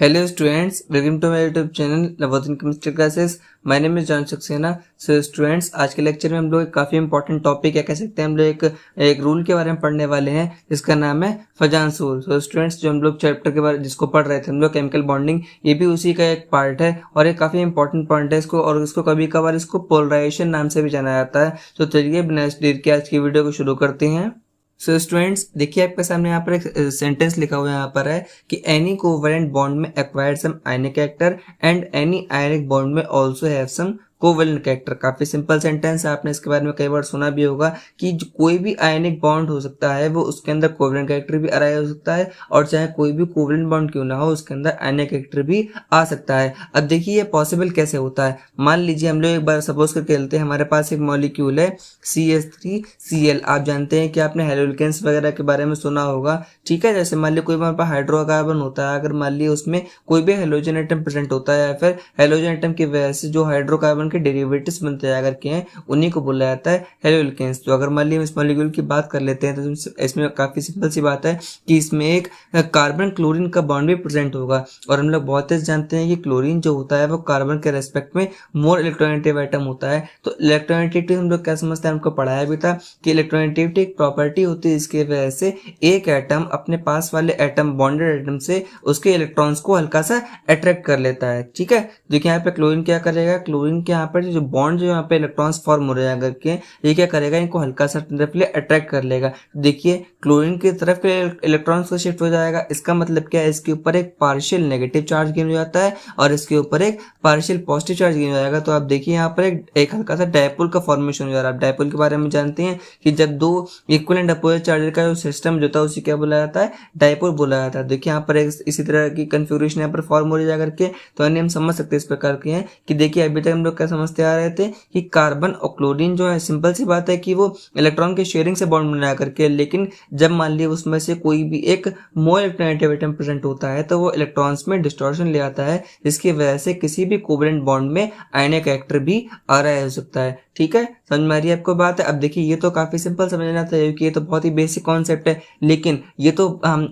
Hello students, welcome to my YouTube channel Navodan Chemistry Classes. My name is John Saxena. So students, आज के lecture में हम लोग काफ़ी इंपॉर्टेंट टॉपिक है, कह सकते हैं हम लोग एक रूल के बारे में पढ़ने वाले हैं जिसका नाम है फजान्स रूल. सो स्टूडेंट्स, जो हम लोग चैप्टर के बारे जिसको पढ़ रहे थे हम लोग केमिकल बॉन्डिंग, ये भी उसी का एक पार्ट है और एक काफ़ी इंपॉर्टेंट पॉइंट है इसको, और इसको कभी कभार इसको पोलराइजेशन नाम से भी जाना जाता है. तो चलिए बिना देर के आज की वीडियो को शुरू करते हैं. सो स्टूडेंट्स, देखिए आपके सामने यहाँ पर एक सेंटेंस लिखा हुआ यहाँ पर है कि एनी कोवेलेंट बॉन्ड में acquired some ionic character and any ionic bond में also have some covalent character. काफी सिंपल सेंटेंस है, आपने इसके बारे में कई बार सुना भी होगा कि कोई भी आयनिक बॉन्ड हो सकता है वो उसके अंदर कोवेलेंट कैरेक्टर भी अराइव हो सकता है, और चाहे कोई भी कोवेलेंट बॉन्ड क्यों ना हो उसके अंदर आयनिक कैरेक्टर भी आ सकता है. अब देखिए ये पॉसिबल कैसे होता है. मान लीजिए हम लोग एक बार सपोज करके लेते हैं, हमारे पास एक मॉलिक्यूल है CH3Cl. आप जानते हैं कि आपने हेलोल्केन्स वगैरह के बारे में सुना होगा, ठीक है. जैसे मान लीजिए कोई हमारे पास हाइड्रोकार्बन होता है, अगर मान लीजिए उसमें कोई भी हेलोजन एटम प्रेजेंट होता है या फिर हेलोजन एटम की वजह से जो हाइड्रोकार्बन के डेरिवेटिव्स बनते हैं अगर के हैं, उन्हीं को बोला जाता है हेलोल्केन्स. तो अगर मान लीजिए इस मॉलिक्यूल की बात कर लेते हैं तो इसमें काफी सिंपल सी बात है कि इसमें एक कार्बन क्लोरीन का बॉन्ड भी प्रेजेंट होगा, और हम लोग बहुत तेज जानते हैं कि क्लोरीन जो होता है वो कार्बन के रेस्पेक्ट में मोर इलेक्ट्रोनेगेटिव आइटम होता है. तो इलेक्ट्रोनेगेटिविटी हम लोग क्या समझते हैं, हमको पढ़ाया भी था कि इलेक्ट्रोनेगेटिविटी एक प्रॉपर्टी होती है इसकी वजह से एक एटम अपने पास वाले एटम बॉन्डेड एटम से उसके इलेक्ट्रॉन्स को हल्का सा अट्रैक्ट कर लेता है, ठीक है. देखिए यहाँ पे क्लोरीन क्या करेगा, क्लोरीन के यहाँ पर जो बॉन्ड जो यहाँ पे इलेक्ट्रॉन्स फॉर्म हो रहे हैं अगर के, ये क्या करेगा, इनको हल्का सा तरफ ले अट्रैक्ट कर लेगा. देखिए क्लोरीन की तरफ के इलेक्ट्रॉन्स को शिफ्ट हो जाएगा. इसका मतलब क्या है, इसके ऊपर एक पार्शियल नेगेटिव चार्ज गेन हो जाता है और इसके ऊपर एक पार्शियल पॉजिटिव चार्ज गेन हो जाएगा. तो आप देखिए यहाँ पर एक हल्का सा डायपोल का फॉर्मेशन हो जा रहा है. आप डायपोल के बारे में जानते हैं कि जब दो इक्वल एंड अपोजिट चार्जर का जो सिस्टम जो होता है उसे क्या बोला जाता है, डायपोल बोला जाता है. देखिए यहाँ पर इसी तरह की कंफ्यूरेशन यहाँ पर फॉर्म हो जाएगा करके, तो अन्य हम समझ सकते हैं इस प्रकार के हैं कि देखिए अभी तक हम लोग क्या समझते आ रहे थे कि कार्बन और क्लोरीन जो है सिंपल सी बात है कि वो इलेक्ट्रॉन के शेयरिंग से बॉन्ड बना करके, लेकिन जब मान लिया उसमें से कोई भी एक मोर इलेक्ट्रोनेगेटिव एटम प्रेजेंट होता है तो वो इलेक्ट्रॉन्स में डिस्टॉर्शन ले आता है, जिसकी वजह से किसी भी कोवेलेंट बॉन्ड में आयनिक कैरेक्टर भी आ रहा हो सकता है, ठीक है. समझ में आ रही है आपको बात है. अब देखिए ये तो काफी सिंपल समझना था क्योंकि ये तो बहुत ही बेसिक कॉन्सेप्ट है, लेकिन ये तो हम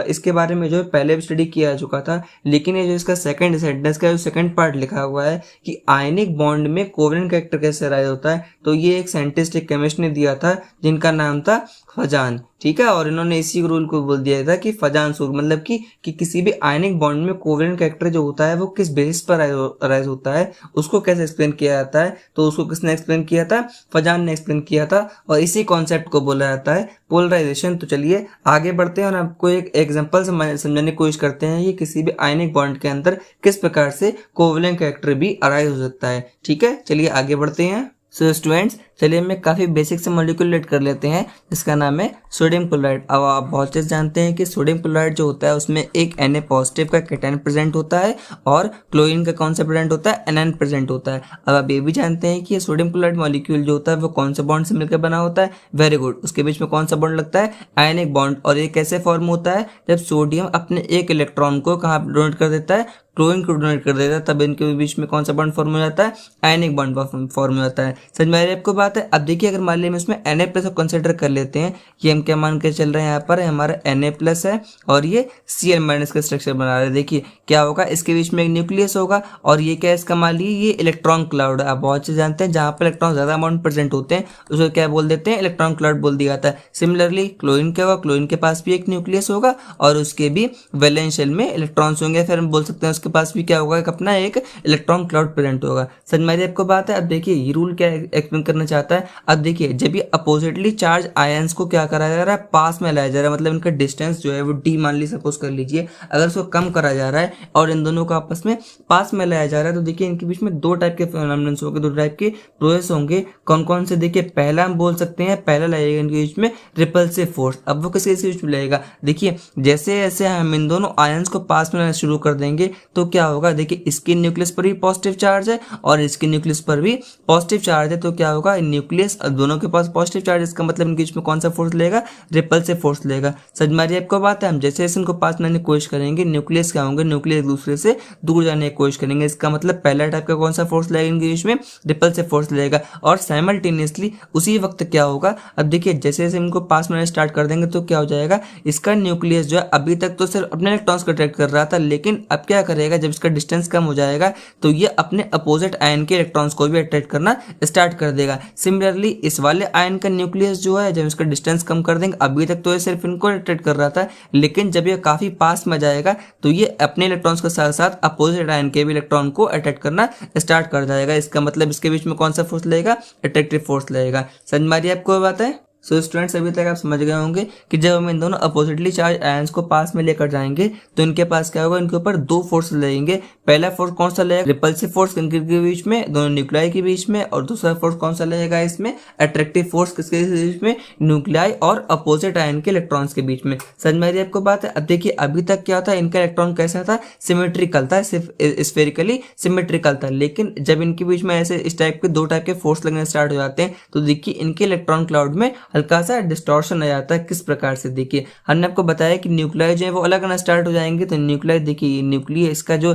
इसके बारे में जो पहले भी स्टडी किया जा चुका था. लेकिन ये जो इसका सेकंड सेंटेंस का जो सेकंड पार्ट लिखा हुआ है कि आयनिक बॉन्ड में कोवेलेंट कैरेक्टर कैसे अराइज होता है, तो ये एक साइंटिस्ट एक केमिस्ट ने दिया था जिनका नाम था फजान, ठीक है. और इन्होंने इसी रूल को बोल दिया था कि फजान्स रूल, मतलब कि किसी भी आयनिक बॉन्ड में कोवेलेंट कैरेक्टर जो होता है वो किस बेसिस पर अराइज होता है, उसको कैसे एक्सप्लेन किया जाता है. तो उसको किसने एक्सप्लेन किया था, फजान ने एक्सप्लेन किया था, और इसी कॉन्सेप्ट को बोला जाता है पोलराइजेशन. तो चलिए आगे बढ़ते हैं और आपको एक एग्जांपल समझाने की कोशिश करते हैं ये किसी भी आयनिक बॉन्ड के अंदर किस प्रकार से कोवेलेंट कैरेक्टर भी अराइज हो सकता है, ठीक है. चलिए आगे बढ़ते हैं. सो स्टूडेंट्स, चलिए हम काफ़ी बेसिक से मॉलिक्यूल लेट कर लेते हैं जिसका नाम है सोडियम क्लोराइड. अब आप बहुत चीज़ जानते हैं कि सोडियम क्लोराइड जो होता है उसमें एक Na पॉजिटिव का कैटायन प्रेजेंट होता है और क्लोरीन का कौन सा प्रेजेंट होता है, एनायन प्रेजेंट होता है. अब आप ये भी जानते हैं कि ये सोडियम क्लोराइड मॉलिक्यूल जो होता है वो कौन से बॉन्ड से मिलकर बना होता है, वेरी गुड. उसके बीच में कौन सा बॉन्ड लगता है, आयनिक बॉन्ड. और ये कैसे फॉर्म होता है, जब सोडियम अपने एक इलेक्ट्रॉन को कहाँ डोनेट कर देता है, क्लोरीन को डोनेट कर देता है, तब इनके बीच में कौन सा बॉन्ड फॉर्म हो जाता है, आयनिक बॉन्ड फॉर्म हो जाता है. समझ में आ रही है आपको बात है. अब देखिए अगर मान लीजिए हम इसमें Na प्लस को कंसिडर कर लेते हैं, ये हम क्या मान के चल रहे हैं, यहाँ पर हमारा Na प्लस है और ये Cl माइनस का स्ट्रक्चर बना रहे हैं. देखिए क्या होगा, इसके बीच में एक न्यूक्लियस होगा और ये क्या है, इसका मान लीजिए ये इलेक्ट्रॉन क्लाउड. आप बहुत से जानते हैं जहां पर इलेक्ट्रॉन ज्यादा अमाउंट प्रेजेंट होते हैं उसको क्या बोल देते हैं, इलेक्ट्रॉन क्लाउड बोल दिया जाता है. सिमिलरली क्लोरीन क्या होगा, क्लोरीन के पास भी एक न्यूक्लियस होगा और उसके भी वैलेंस शेल में इलेक्ट्रॉन्स होंगे, फिर हम बोल सकते हैं उसके पास भी क्या होगा, अपना एक इलेक्ट्रॉन क्लाउड प्रेजेंट होगा. समझ में आ रही है आपको बात है. अब देखिए ये रूल क्या एक्सप्लेन करना चाहता है. अब देखिए जब ये अपोजिटली चार्ज आयंस को क्या कराया जा रहा है, पास में लाया जा रहा है, मतलब इनका डिस्टेंस जो है वो d मान ली सपोज कर लीजिए, अगर उसको कम करा जा रहा है और इन दोनों को आपस में पास में लाया जा रहा है, तो देखिए इनके बीच में दो टाइप के फिनोमेनन्स होंगे, दो टाइप के प्रोसेस होंगे. कौन कौन से, देखिए पहला हम बोल सकते हैं, पहला लगेगा इनके बीच में रिपल्सिव फोर्स. अब वो किसके बीच में लगेगा, देखिए जैसे जैसे हम इन दोनों आयंस को पास में लाना शुरू कर देंगे तो क्या होगा, देखिए इसके न्यूक्लियस पर भी पॉजिटिव चार्ज है और इसके न्यूक्लियस पर भी पॉजिटिव चार्ज है, तो क्या होगा, न्यूक्लियस दोनों के पास पॉजिटिव चार्ज, इसका मतलब इनके बीच में कौन सा फोर्स लेगा, रिपल्सिव फोर्स लेगा। समझ में आ रही है आपको बात है। हम जैसे जैसे इनको पास में आने की कोशिश करेंगे, न्यूक्लियस क्या होंगे, न्यूक्लियस एक दूसरे से दूर जाने की कोशिश करेंगे, इसका मतलब पहला टाइप का कौन सा फोर्स लगेगा इनके बीच में, रिपल्सिव फोर्स लगेगा। और साइमल्टेनियसली उसी वक्त क्या होगा, अब देखिए जैसे जैसे इनको पास में स्टार्ट कर देंगे तो क्या हो जाएगा, इसका न्यूक्लियस जो है अभी तक तो सिर्फ अपने इलेक्ट्रॉन्स को अट्रैक्ट कर रहा था, लेकिन अब क्या करेगा, जब इसका डिस्टेंस कम हो जाएगा तो ये अपने अपोजिट आयन के इलेक्ट्रॉन्स को भी अट्रैक्ट करना स्टार्ट कर देगा। सिमिलरली इस वाले आयन का न्यूक्लियस जो है, जब इसका डिस्टेंस कम कर देंगे, अभी तक तो ये सिर्फ इनको अट्रैक्ट कर रहा था, लेकिन जब ये काफी पास में जाएगा तो ये अपने इलेक्ट्रॉन्स के साथ साथ अपोजिट आयन के भी इलेक्ट्रॉन को अट्रैक्ट करना स्टार्ट कर जाएगा। इसका मतलब इसके बीच में कौन सा फोर्स लगेगा, अट्रैक्टिव फोर्स लगेगा। समझ में आ रही है आपको बात है। सो स्टूडेंट्स अभी तक आप समझ गए होंगे कि जब हम इन दोनों अपोजिटली चार्ज आयंस को पास में लेकर जाएंगे तो इनके पास क्या होगा, इनके ऊपर दो फोर्स लगेंगे। पहला फोर्स कौन सा लगेगा, रिपल्सिव फोर्स इनके बीच में, दोनों न्यूक्लियाई के बीच में, और दूसरा फोर्स कौन सा लगेगा इसमें, अट्रैक्टिव फोर्स किसके बीच में, न्यूक्लियाई और अपोजिट आयन के इलेक्ट्रॉन्स के बीच में। समझ में आ रही है आपको बात है। अब देखिए अभी तक क्या होता है, इनका इलेक्ट्रॉन कैसा था, सिमेट्रिकल था, सिर्फ स्फेरिकली सिमेट्रिकल था, लेकिन जब इनके बीच में ऐसे इस टाइप के दो टाइप के फोर्स लगने स्टार्ट हो जाते हैं तो देखिए इनके इलेक्ट्रॉन क्लाउड में हल्का सा डिस्टॉर्शन आ जाता है। किस प्रकार से, देखिए हमने आपको बताया कि न्यूक्लियाई जो है वो अलग आना स्टार्ट हो जाएंगे, तो न्यूक्लियाई देखिए न्यूक्लियस इसका जो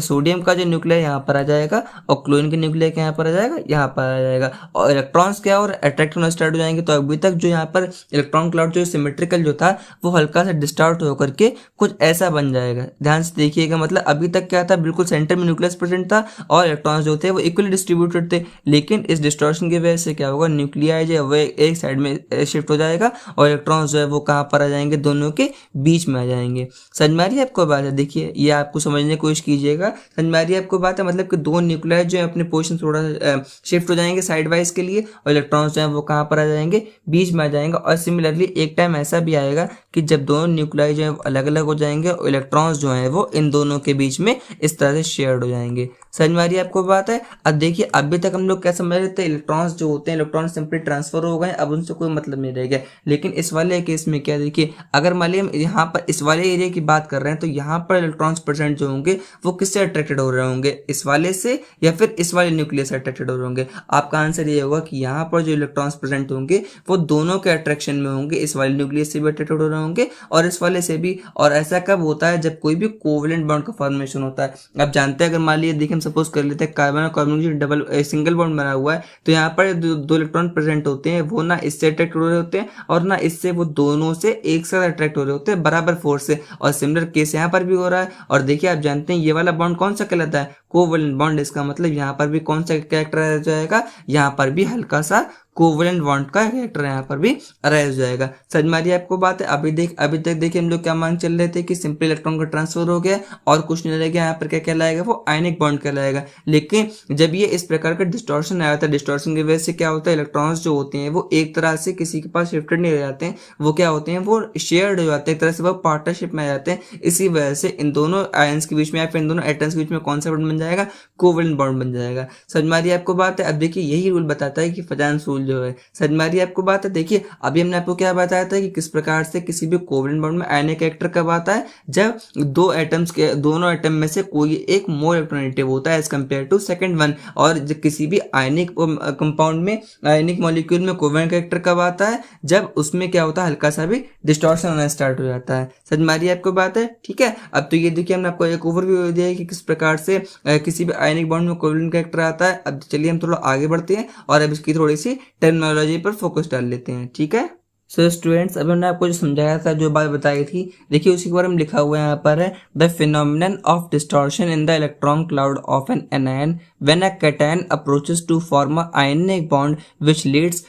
सोडियम का जो न्यूक्लियाई यहाँ पर आ जाएगा और क्लोरीन के न्यूक्लियाई यहाँ पर आ जाएगा, यहाँ पर आ जाएगा, और इलेक्ट्रॉन्स क्या और अट्रैक्ट होना स्टार्ट हो जाएंगे। तो अभी तक जो यहाँ पर इलेक्ट्रॉन क्लाउड जो सिमेट्रिकल जो था वो हल्का सा डिस्टॉर्ट होकर के कुछ ऐसा बन जाएगा। ध्यान से देखिएगा, मतलब अभी तक क्या था, बिल्कुल सेंटर में न्यूक्लियस प्रेजेंट था और इलेक्ट्रॉन्स जो थे वो इक्वली डिस्ट्रीब्यूटेड थे, लेकिन इस डिस्टॉर्शन की वजह से क्या होगा, न्यूक्लियाई जो है वो एक साइड में शिफ्ट हो जाएगा और इलेक्ट्रॉन्स जो है वो कहाँ पर आ जाएंगे, दोनों के बीच में आ जाएंगे। समझ में आ रही है आपको बात है। देखिए ये आपको समझने की कोशिश कीजिएगा, समझ में आ रही है आपको बात है, मतलब कि दो न्यूक्लियाई जो है अपने पोजीशन थोड़ा शिफ्ट हो जाएंगे साइड वाइज के लिए, और इलेक्ट्रॉन्स जो है वो कहाँ पर आ जाएंगे, बीच में आ जाएंगे। और सिमिलरली एक टाइम ऐसा भी आएगा कि जब दोनों न्यूक्लियाई जो है अलग अलग हो जाएंगे और इलेक्ट्रॉन्स जो है वो इन दोनों के बीच में इस तरह से शेयर्ड हो जाएंगे। समझ में आ रही है आपको बात है। अब देखिए अभी तक हम लोग क्या समझ रहे थे, इलेक्ट्रॉन्स जो होते हैं इलेक्ट्रॉन सिंपली ट्रांसफर हो गए, अब उनसे कोई मतलब नहीं रह गया। लेकिन इस वाले केस में क्या, देखिए अगर मान लीजिए हम यहाँ पर इस वाले एरिया की बात कर रहे हैं तो यहाँ पर इलेक्ट्रॉन्स प्रेजेंट जो होंगे वो किससे अट्रैक्टेड हो रहे होंगे, इस वाले से या फिर इस वाले न्यूक्लियस से अट्रैक्टेड हो रहे होंगे। आपका आंसर ये होगा कि यहाँ पर जो इलेक्ट्रॉन्स प्रेजेंट होंगे वो दोनों के अट्रैक्शन में होंगे, इस वाले न्यूक्लियस से भी अट्रैक्टेड हो रहे होंगे और इस वाले से भी। और ऐसा कब होता है, जब कोई भी कोवलेंट बॉन्ड का फॉर्मेशन होता है। आप जानते हैं, अगर मान लीजिए देखिए हम सपोज कर लेते हैं कार्बन और कार्बन की डबल सिंगल बॉन्ड बना हुआ है, तो यहाँ पर दो इलेक्ट्रॉन प्रेजेंट होते हैं, वो ना इससे अट्रैक्ट हो रहे होते हैं और ना इससे, वो दोनों से एक साथ अट्रैक्ट हो रहे होते हैं बराबर फोर्स से। और सिमिलर केस यहाँ पर भी हो रहा है। और देखिए आप जानते हैं ये वाला बॉन्ड कौन सा कहलाता है, कोवलेंट बॉन्ड। इसका मतलब यहाँ पर भी कौन सा कैरेक्टर आ जाएगा, यहाँ पर भी हल्का सा कोवलेंट बॉन्ड का कैरेक्टर यहाँ पर भी अरेज हो जाएगा। समझ में आ रही है आपको बात है। अभी तक देखिए हम लोग क्या मान चल रहे थे कि सिंपल इलेक्ट्रॉन का ट्रांसफर हो गया और कुछ नहीं रह गया, यहाँ पर क्या कहलाएगा, वो आयनिक बॉन्ड कहलाएगा। लेकिन जब ये इस प्रकार का डिस्टॉर्शन आया था, डिस्टॉर्शन की वजह से क्या होता है, इलेक्ट्रॉन्स जो होते हैं वो एक तरह से किसी के पास शिफ्टेड नहीं रह जाते हैं, वो क्या होते हैं, वो शेयर्ड हो जाते हैं, एक तरह से वो पार्टनरशिप में आ जाते हैं। इसी वजह से इन दोनों आयंस के बीच में या फिर इन दोनों एटम्स के बीच में कौन सा बॉन्ड बन जाएगा, कोवलेंट बॉन्ड बन जाएगा। समझ में आ रही है आपको बात है। अब देखिए यही रूल बताता है कि फजान्स रूल जो है, समझ में आ रही है आपको बात है। देखिए अभी हमने आपको क्या बताया था कि किस प्रकार से किसी भी कोवलेंट बॉन्ड में आयनिक कैरेक्टर कब आता है, जब दो एटम्स के दोनों एटम में से कोई एक मोर इलेक्ट्रोनेगेटिव होता है as compared to second one. और किसी भी आयनिक कंपाउंड में, आयनिक मॉलिक्यूल में कोवलेंट कैरेक्टर कब आता है, जब उसमें क्या होता है, हल्का सा भी डिस्टॉर्शन होना स्टार्ट हो जाता है। समझ में आ रही है आपको बात है। ठीक है, अब तो ये देखिए हमने आपको एक ओवरव्यू दिया है कि किस प्रकार से किसी भी आयनिक बॉन्ड में कोवलेंट कैरेक्टर आता है। अब चलिए हम थोड़ा आगे बढ़ते हैं और अब इसकी थोड़ी सी टर्मिनोलॉजी पर फोकस डाल लेते हैं। ठीक है, सो स्टूडेंट्स अभी मैंने आपको जो समझाया था, जो बात बताई थी, देखिए उसी के बारे में लिखा हुआ है यहाँ पर है, the phenomenon of distortion in the electron cloud of an anion when a cation approaches to form a ionic bond which leads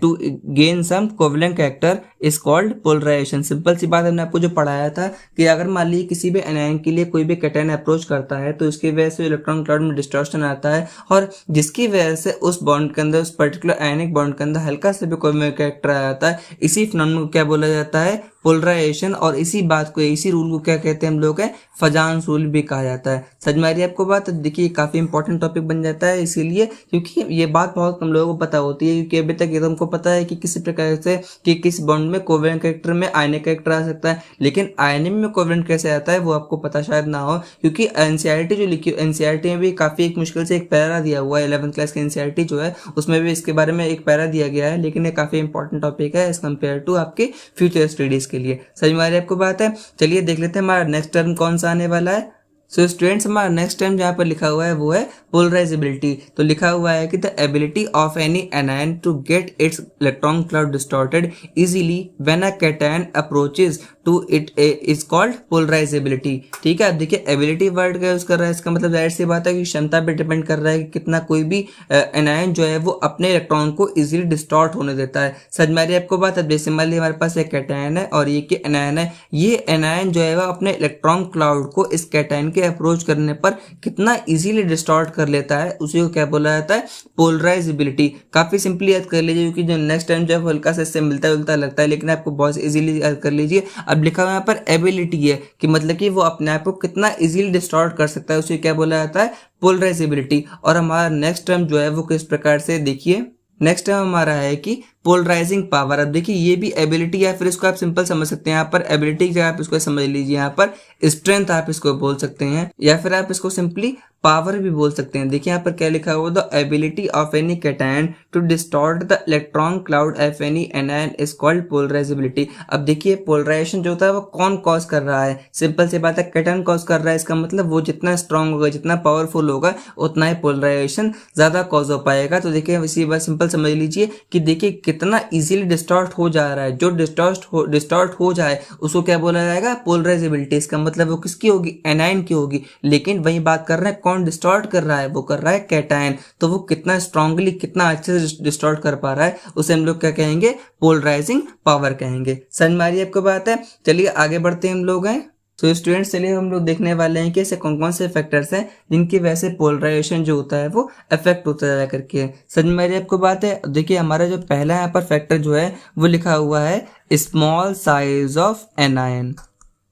to gain some covalent character is called polarization। Simple सी बात हमने आपको जो पढ़ाया था कि अगर मान लीजिए किसी भी एनायन के लिए कोई भी कैटायन अप्रोच करता है तो इसकी वजह से इलेक्ट्रॉन क्लाउड में डिस्टॉर्शन आता है और जिसकी वजह से उस बॉन्ड के अंदर, उस पर्टिकुलर आयनिक बॉन्ड के अंदर हल्का से भी कोवलेंट कैरेक्टर आ जाता है। इसी फिनोमेनन को क्या बोला जाता है, पोलराइजेशन, और इसी बात को, इसी रूल को क्या कहते हैं हम लोग हैं, फजांस रूल भी कहा जाता है। समझ में आ रही है आपको बात? देखिए काफी इंपॉर्टेंट टॉपिक बन जाता है इसीलिए, क्योंकि ये बात बहुत कम लोगों को पता होती है, क्योंकि अभी तक ये तुमको पता है कि किसी प्रकार से कि किस बॉन्ड में कोवेलेंट कैरेक्टर में आयनिक कैरेक्टर आ सकता है, लेकिन आयनिक में कोवेलेंट कैसे आता है वो आपको पता शायद ना हो, क्योंकि एनसीईआरटी जो लिखी, एनसीईआरटी में भी काफी एक मुश्किल से एक पैरा दिया हुआ है। 11th क्लास की एनसीईआरटी जो है उसमें भी इसके बारे में एक पैरा दिया गया है, लेकिन ये काफी इंपॉर्टेंट टॉपिक है एज कम्पेयर टू आपके फ्यूचर स्टडीज के लिए। समझ में आ रही है आपको बात है? चलिए देख लेते हैं हमारा नेक्स्ट टर्म कौन सा आने वाला है। सो स्टूडेंट्स, हमारा नेक्स्ट टर्म जहाँ पर लिखा हुआ है वो है पोलराइजेबिलिटी। तो लिखा हुआ है कि the ability of any anion to get its electron cloud distorted easily when a cation approaches to it is called polarizability. ठीक है, अब देखिए एबिलिटी वर्ड का यूज कर रहा है, इसका मतलब जाहिर सी बात है कि क्षमता पे डिपेंड कर रहा है कि कितना कोई भी एनायन जो है वो अपने इलेक्ट्रॉन को इजीली डिस्टॉर्ट होने देता है। समझ में आ रही है आपको बात? अब जैसे मान लीजिए हमारे पास एक कैटायन है और ये कि एनायन है, ये एनायन जो है वो अपने इलेक्ट्रॉन क्लाउड को इस कैटायन के अप्रोच करने पर कितना इजीली डिस्टॉर्ट कर लेता है, उसी को क्या बोला जाता है, पोलराइजेबिलिटी। काफी सिंपली याद कर लीजिए, क्योंकि जो नेक्स्ट टाइम जो है हल्का से इससे मिलता जुलता लगता है, लेकिन आपको बहुत इजीली याद कर लीजिए। अब लिखा हुआ यहाँ पर एबिलिटी है कि मतलब कि वो अपने आप को कितना इजीली डिस्टॉर्ट कर सकता है, उसे क्या बोला जाता है, पोलराइजेबिलिटी। और हमारा नेक्स्ट टर्म जो है वो किस प्रकार से, देखिए नेक्स्ट टर्म हमारा है कि पोलराइजिंग पावर। अब देखिए ये भी एबिलिटी, या फिर इसको आप सिंपल समझ सकते हैं, यहाँ पर एबिलिटी की जगह आप इसको समझ लीजिए, यहाँ पर स्ट्रेंथ आप इसको बोल सकते हैं, या फिर आप इसको सिंपली पावर भी बोल सकते हैं। देखिए यहाँ पर क्या लिखा हुआ, the ability of any cation to distort the electron cloud of any anion is called polarizability. अब देखिए पोलराइजेशन जो होता है वो कौन कॉज कर रहा है, सिंपल सी बात है कैटायन कॉज कर रहा है। इसका मतलब वो जितना स्ट्रांग होगा, जितना पावरफुल होगा, उतना ही पोलराइजेशन ज्यादा कॉज हो पाएगा। तो देखिए इसी बात सिंपल समझ लीजिए कि देखिए कितना इजीली डिस्टॉर्ट हो जा रहा है, जो डिस्टॉर्ट हो जाए उसको क्या बोला जाएगा, पोलराइजेबिलिटी। इसका मतलब वो किसकी होगी, एनायन की होगी। लेकिन वही बात कर रहे हैं कौन डिस्टॉर्ट कर रहा है, वो कर रहा है कैटायन। तो वो कितना स्ट्रांगली, कितना अच्छे से डिस्टॉर्ट कर पा रहा है, उसे हम लोग क्या कहेंगे, पोलराइजिंग पावर कहेंगे। समझ में आ रही है आपको बात है? चलिए आगे बढ़ते हैं हम लोग हैं। तो स्टूडेंट्स चलिए हम लोग देखने वाले हैं कि ऐसे कौन कौन से फैक्टर्स हैं जिनकी वजह से पोलराइजेशन जो होता है वो अफेक्ट होता है करके। समझ में आ रही है आपको बात है? देखिए हमारा जो पहला यहाँ पर फैक्टर जो है वो लिखा हुआ है स्मॉल साइज ऑफ एनायन।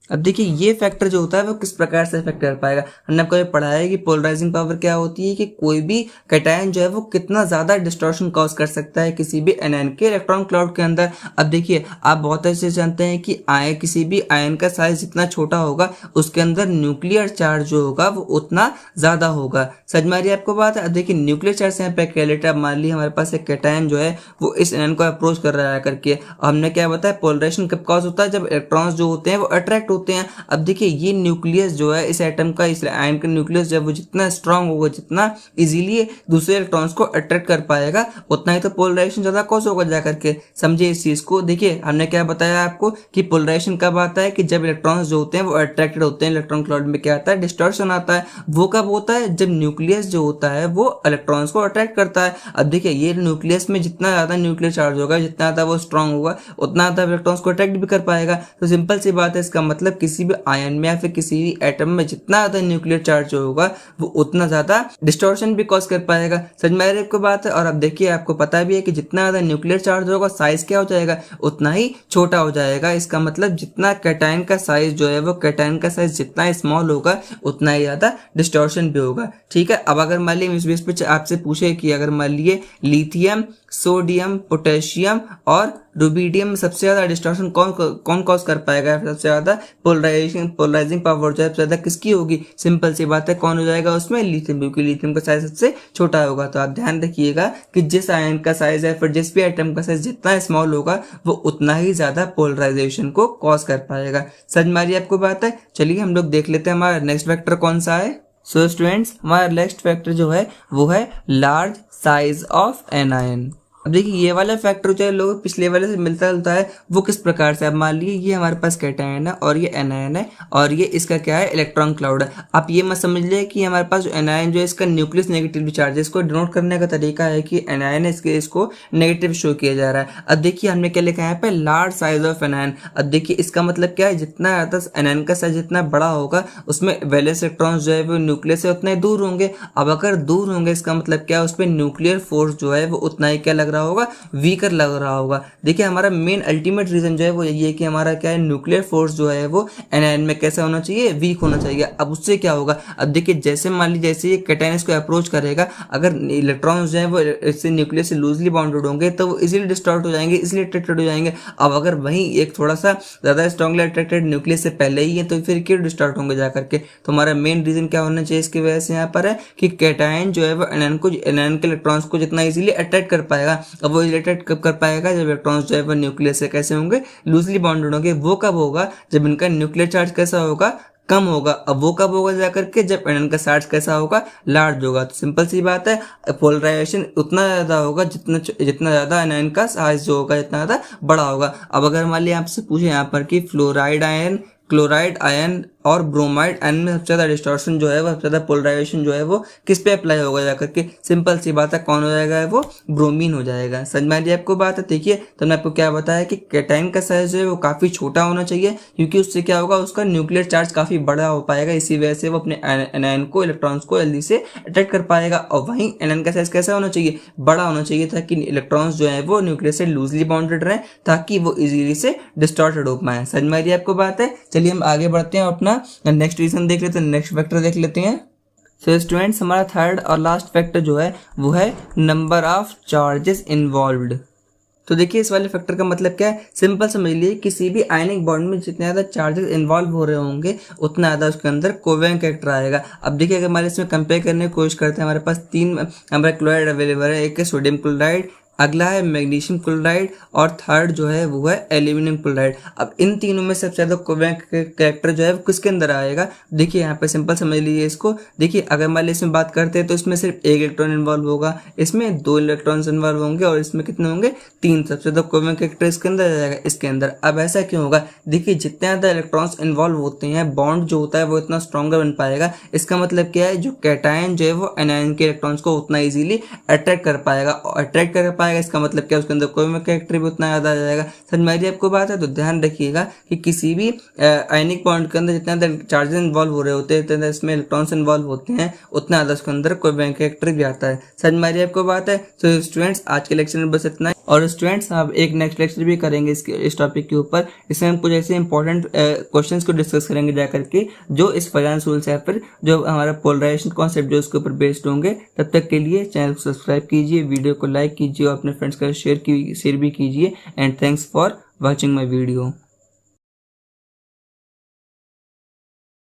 अब देखिए ये फैक्टर जो होता है वो किस प्रकार से इफेक्ट कर पाएगा। हमने आपको ये पढ़ा है कि पोलराइजिंग पावर क्या होती है, कि कोई भी कैटायन जो है वो कितना ज्यादा डिस्टॉर्शन कॉज कर सकता है किसी भी एनायन के इलेक्ट्रॉन क्लाउड के अंदर। अब देखिए आप बहुत अच्छे से जानते हैं कि किसी भी आयन का साइज जितना छोटा होगा उसके अंदर न्यूक्लियर चार्ज जो होगा वो उतना ज्यादा होगा। समझ में आ रही है आपको बात है? अब देखिए न्यूक्लियर चार्ज यहाँ पे क्या लेटर, मान ली हमारे पास एक कैटायन जो है वो इस एनायन को अप्रोच कर रहा है करके, हमने क्या बताया, पोलराइजेशन कब कॉज होता है, जब इलेक्ट्रॉन्स जो होते हैं वो अट्रैक्ट होते हैं। अब देखिए ये न्यूक्लियस जो है इस एटम का, इस आयन का न्यूक्लियस जो है वो जितना स्ट्रांग होगा, जितना इजीली दूसरे इलेक्ट्रॉन्स को अट्रैक्ट कर पाएगा, उतना ही तो पोलराइजेशन ज्यादा कॉज होगा जाकर के। समझिए इस चीज को। देखिए हमने क्या बताया आपको कि पोलराइजेशन कब आता है, कि जब इलेक्ट्रॉन्स जो होते हैं वो अट्रैक्टेड होते हैं, इलेक्ट्रॉन क्लाउड में क्या आता है, डिस्टॉर्शन आता है। वो कब होता है, जब न्यूक्लियस जो होता है वो इलेक्ट्रॉन्स को अट्रैक्ट करता है। अब देखिए ये न्यूक्लियस में जितना ज्यादा न्यूक्लियर चार्ज होगा, जितना ज्यादा वो स्ट्रांग होगा, उतना ज्यादा इलेक्ट्रॉन्स को अट्रैक्ट भी कर पाएगा। तो सिंपल सी बात है, इसका मतलब किसी भी आयन में या फिर किसी भी एटम में जितना ज्यादा न्यूक्लियर चार्ज होगा वो उतना ज्यादा डिस्टॉर्शन भी कॉज कर पाएगा। समझ में आ रही है आपको बात है? और अब देखिए आपको पता भी है कि जितना ज्यादा न्यूक्लियर चार्ज होगा साइज क्या हो जाएगा, उतना ही छोटा हो जाएगा। इसका मतलब जितना कैटायन का साइज जो है वो, कैटायन का साइज जितना स्मॉल होगा उतना ही ज्यादा डिस्टॉर्शन भी होगा। ठीक है, अब अगर मान लीजिए इस बेस पे आपसे पूछे कि अगर मान लिए लिथियम, सोडियम, पोटेशियम और रुबिडियम सबसे ज्यादा डिस्टॉर्शन कौन कॉज कर पाएगा, सबसे ज्यादा पोलराइजिंग पावर जो है ज्यादा किसकी होगी, सिंपल सी बात है कौन हो जाएगा उसमें, लिथियम, क्योंकि लिथियम का साइज सबसे छोटा होगा। तो आप ध्यान रखिएगा कि जिस आयन का साइज है, फिर जिस भी एटम का साइज जितना स्मॉल होगा वो उतना ही ज्यादा पोलराइजेशन को कॉज कर पाएगा। समझ में आ रही है आपको बात है? चलिए हम लोग देख लेते हैं हमारा नेक्स्ट वेक्टर कौन सा है। सो स्टूडेंट्स हमारा नेक्स्ट फैक्टर जो है वो है large size of an ion. अब देखिए ये वाला फैक्टर जो है लोग पिछले वाले से मिलता जुलता है, वो किस प्रकार से, अब मान लीजिए ये हमारे पास कैटायन है और ये एनायन है और ये इसका क्या है, इलेक्ट्रॉन क्लाउड है। आप ये मत समझ लिए कि हमारे पास जो एनायन जो है इसका न्यूक्लियस नेगेटिव चार्ज है, इसको डिनोट करने का तरीका है कि एनायन है इसको नेगेटिव शो किया जा रहा है। अब देखिए हमने क्या लिखा है यहाँ पे, लार्ज साइज ऑफ एनायन। अब देखिए इसका मतलब क्या है, जितना ज्यादा एनायन का साइज जितना बड़ा होगा उसमें वैलेंस इलेक्ट्रॉन्स जो है वो न्यूक्लियस से उतने दूर होंगे। अब अगर दूर होंगे इसका मतलब क्या है, उस पर न्यूक्लियर फोर्स जो है वो उतना ही क्या लग रहा होगा, वीकर लग रहा होगा। देखिए हमारा मेन अल्टीमेट रीजन जो है वो यही है कि हमारा क्या है, न्यूक्लियर फोर्स जो है वो एनायन में कैसा होना चाहिए, वीक होना चाहिए। अब उससे क्या होगा, अब देखिए जैसे मान लीजिए जैसे ये कैटायन इसको अप्रोच करेगा, अगर इलेक्ट्रॉन्स जो है वो इससे न्यूक्लियस से लूजली बाउंडेड होंगे तो वो इजीली डिस्टॉर्ट हो जाएंगे, इसलिए अट्रैक्टेड हो जाएंगे। अब अगर वहीं एक थोड़ा सा ज़्यादा स्ट्रांगली अट्रैक्टेड न्यूक्लियस से पहले ही है तो फिर क्यों डिस्टॉर्ट होंगे जा करके। तो हमारा मेन रीजन क्या होना चाहिए इसकी वजह से यहाँ पर है कि कैटायन जो है वो एनायन के इलेक्ट्रॉन्स को जितना इजीली अट्रैक्ट कर पाएगा, अब वो अट्रैक्ट कब कर पाएगा, जब इलेक्ट्रॉन्स जो है वो न्यूक्लियस से कैसे होंगे, लूजली बाउंडेड होंगे। वो कब होगा, जब इनका न्यूक्लियर चार्ज कैसा होगा, कम होगा। अब वो कब होगा जाकर के, जब एनएन का चार्ज कैसा होगा, लार्ज होगा। तो सिंपल सी बात है, पोलराइजेशन उतना ज़्यादा होगा जितना ज़्यादा एनएन का साइज जो होगा जितना ज़्यादा बड़ा होगा। अब अगर मान लिया आपसे पूछे यहाँ पर कि फ्लोराइड आयन, क्लोराइड आयन और ब्रोमाइड आयन में सबसे ज़्यादा डिस्टॉर्शन जो है वो, सबसे ज़्यादा पोलराइजेशन जो है वो किस पे अप्लाई होगा जाकर के, सिंपल सी बात है कौन हो जाएगा, वो ब्रोमीन हो जाएगा। समझ में आ रही आपको बात है। देखिए तो मैंने आपको क्या बताया कि कैटायन का साइज जो है वो काफ़ी छोटा होना चाहिए, क्योंकि उससे क्या होगा, उसका न्यूक्लियर चार्ज काफ़ी बड़ा हो पाएगा, इसी वजह से वो अपने एनायन को, इलेक्ट्रॉन्स को जल्दी से अट्रैक्ट कर पाएगा। और वहीं एनायन का साइज कैसा होना चाहिए, बड़ा होना चाहिए, ताकि इलेक्ट्रॉन्स जो है वो न्यूक्लियस से लूजली बाउंडेड रहें, ताकि वो इजीली से डिस्टॉर्टेड हो पाए। समझ में आ रही आपको बात है। चलिए हम आगे बढ़ते हैं, अपना नेक्स्ट रीजन देख लेते हैं, नेक्स्ट फैक्टर देख लेते हैं। सो स्टूडेंट्स हमारा थर्ड और लास्ट फैक्टर जो है वो है नंबर ऑफ चार्जेस इन्वॉल्व्ड। तो देखिए इस वाले फैक्टर का मतलब क्या है, सिंपल समझ लीजिए, किसी भी आयनिक बॉन्ड में जितने ज़्यादा चार्जेस इन्वॉल्व हो रहे होंगे उतना ज़्यादा उसके अंदर कोवेलेंट कैरेक्टर आएगा। अब देखिए अगर हमारे इसमें कंपेयर करने की कोशिश करते हैं, हमारे पास 3 हमारा क्लोराइड अवेलेबल है, एक है सोडियम क्लोराइड, अगला है मैग्नीशियम क्लोराइड और थर्ड जो है वो है एल्यूमिनियम क्लोराइड। अब इन तीनों में सबसे ज़्यादा कोवेलेंट कैरेक्टर जो है वो किसके अंदर आएगा, देखिए यहाँ पे सिंपल समझ लीजिए इसको। देखिए अगर मान लीजिए इसमें बात करते हैं तो इसमें सिर्फ एक इलेक्ट्रॉन इन्वॉल्व होगा, इसमें 2 इलेक्ट्रॉन्स इन्वॉल्व होंगे और इसमें कितने होंगे, 3। सबसे ज़्यादा कोवेलेंट कैरेक्टर इसके अंदर आ जाएगा, इसके अंदर। अब ऐसा क्यों होगा, देखिए जितने ज़्यादा इलेक्ट्रॉन्स इन्वॉल्व होते हैं, बॉन्ड जो होता है वो इतना स्ट्रॉन्गर बन पाएगा। इसका मतलब क्या है, जो कैटायन जो है वो एनायन के इलेक्ट्रॉन्स को उतना ईजिली अट्रैक्ट कर पाएगा, और अट्रैक्ट कर पाएगा इसका मतलब क्या, उसके अंदर कोवेलेंट कैरेक्टर भी उतना ज़्यादा आ जाएगा। समझ में आ रही है आपको बात है। तो ध्यान रखिएगा कि किसी भी आयनिक बॉन्ड के अंदर जितना ज़्यादा चार्जेस इन्वॉल्व हो रहे होते हैं, जितना इसमें इलेक्ट्रॉन्स इन्वॉल्व होते हैं, उतना ज़्यादा उसके अंदर कोवेलेंट कैरेक्टर भी आता है। समझ में आ रही है आपको बात है। तो स्टूडेंट्स आज के लेक्चर में बस इतना है, और स्टूडेंट्स आप एक नेक्स्ट लेक्चर भी करेंगे इस टॉपिक के ऊपर। इसमें हम कुछ ऐसे इंपॉर्टेंट क्वेश्चंस को डिस्कस करेंगे जा करके, जो इस फाइनेंस रूल्स या फिर जो हमारा पोलराइजेशन कॉन्सेप्ट जो उसके ऊपर बेस्ड होंगे। तब तक के लिए चैनल को सब्सक्राइब कीजिए, वीडियो को लाइक कीजिए और अपने फ्रेंड्स का शेयर भी कीजिए। And thanks for watching my video.